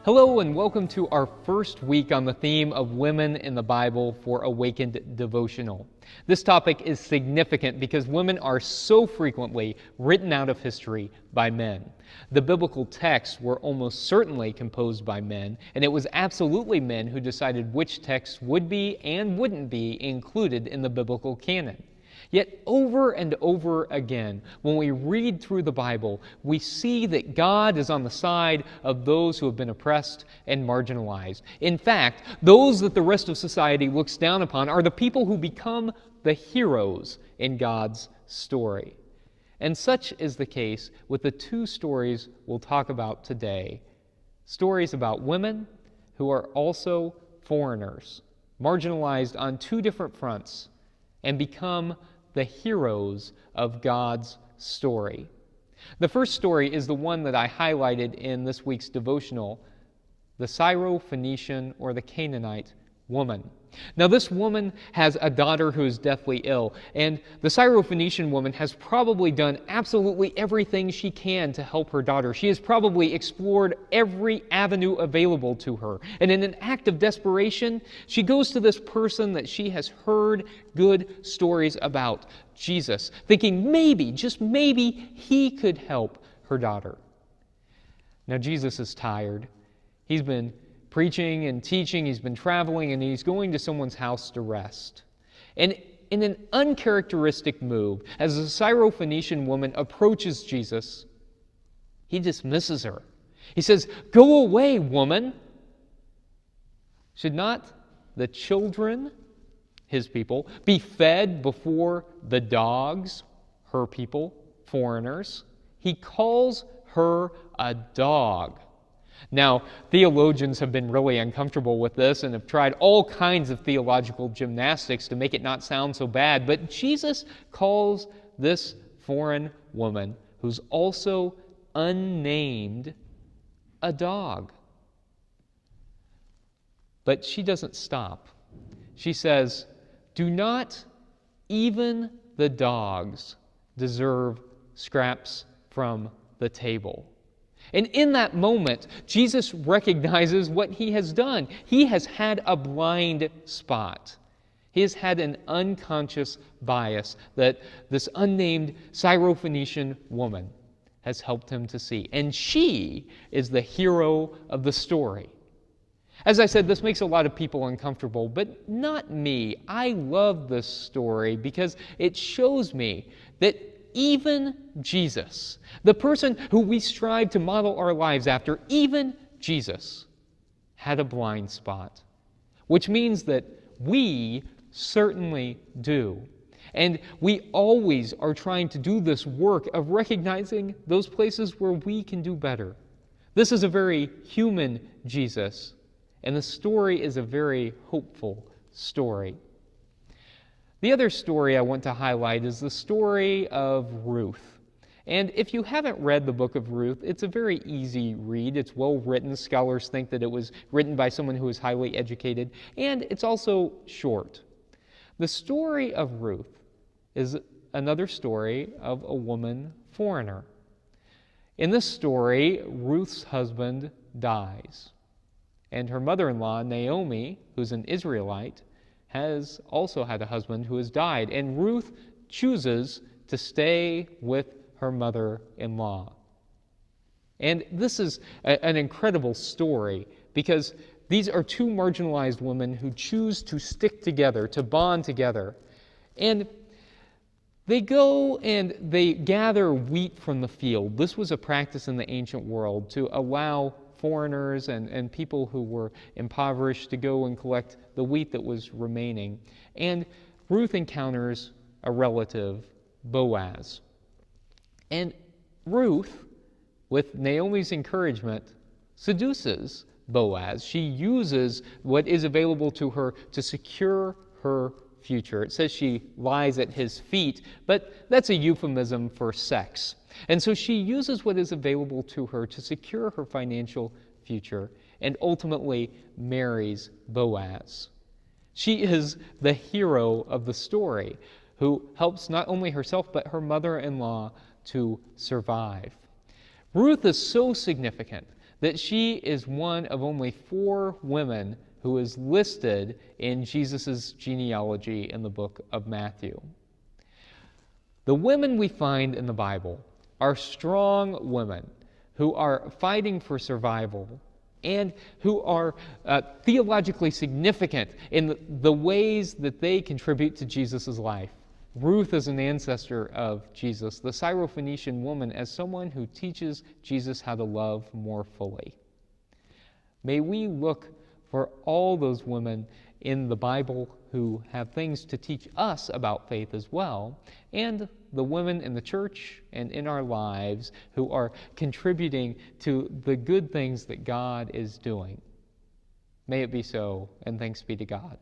Hello and welcome to our first week on the theme of women in the Bible for Awakened Devotional. This topic is significant because women are so frequently written out of history by men. The biblical texts were almost certainly composed by men, and it was absolutely men who decided which texts would be and wouldn't be included in the biblical canon. Yet over and over again, when we read through the Bible, we see that God is on the side of those who have been oppressed and marginalized. In fact, those that the rest of society looks down upon are the people who become the heroes in God's story. And such is the case with the two stories we'll talk about today. Stories about women who are also foreigners, marginalized on two different fronts, and become the heroes of God's story. The first story is the one that I highlighted in this week's devotional, the Syrophoenician or the Canaanite woman. Now this woman has a daughter who is deathly ill, and the Syrophoenician woman has probably done absolutely everything she can to help her daughter. She has probably explored every avenue available to her, and in an act of desperation, she goes to this person that she has heard good stories about, Jesus, thinking maybe, just maybe, he could help her daughter. Now Jesus is tired. He's been preaching and teaching, he's been traveling, and he's going to someone's house to rest. And in an uncharacteristic move, as the Syrophoenician woman approaches Jesus, he dismisses her. He says, "Go away, woman." Should not the children, his people, be fed before the dogs, her people, foreigners? He calls her a dog. Now, theologians have been really uncomfortable with this and have tried all kinds of theological gymnastics to make it not sound so bad, but Jesus calls this foreign woman, who's also unnamed, a dog. But she doesn't stop. She says, "Do not even the dogs deserve scraps from the table?" And in that moment, Jesus recognizes what he has done. He has had a blind spot. He has had an unconscious bias that this unnamed Syrophoenician woman has helped him to see. And she is the hero of the story. As I said, this makes a lot of people uncomfortable, but not me. I love this story because it shows me that even Jesus, the person who we strive to model our lives after, even Jesus had a blind spot, which means that we certainly do. And we always are trying to do this work of recognizing those places where we can do better. This is a very human Jesus, and the story is a very hopeful story. The other story I want to highlight is the story of Ruth. And if you haven't read the book of Ruth, it's a very easy read. It's well written. Scholars think that it was written by someone who is highly educated. And it's also short. The story of Ruth is another story of a woman foreigner. In this story, Ruth's husband dies. And her mother-in-law, Naomi, who's an Israelite, has also had a husband who has died, and Ruth chooses to stay with her mother-in-law. And this is an incredible story because these are two marginalized women who choose to stick together, to bond together. And they go and they gather wheat from the field. This was a practice in the ancient world to allow foreigners and people who were impoverished to go and collect the wheat that was remaining. And Ruth encounters a relative, Boaz. And Ruth, with Naomi's encouragement, seduces Boaz. She uses what is available to her to secure her future. It says she lies at his feet, but that's a euphemism for sex. And so she uses what is available to her to secure her financial future and ultimately marries Boaz. She is the hero of the story who helps not only herself but her mother-in-law to survive. Ruth is so significant that she is one of only 4 women who is listed in Jesus' genealogy in the book of Matthew. The women we find in the Bible are strong women who are fighting for survival and who are theologically significant in the ways that they contribute to Jesus' life. Ruth is an ancestor of Jesus, the Syrophoenician woman as someone who teaches Jesus how to love more fully. May we look for all those women in the Bible who have things to teach us about faith as well, and the women in the church and in our lives who are contributing to the good things that God is doing. May it be so, and thanks be to God.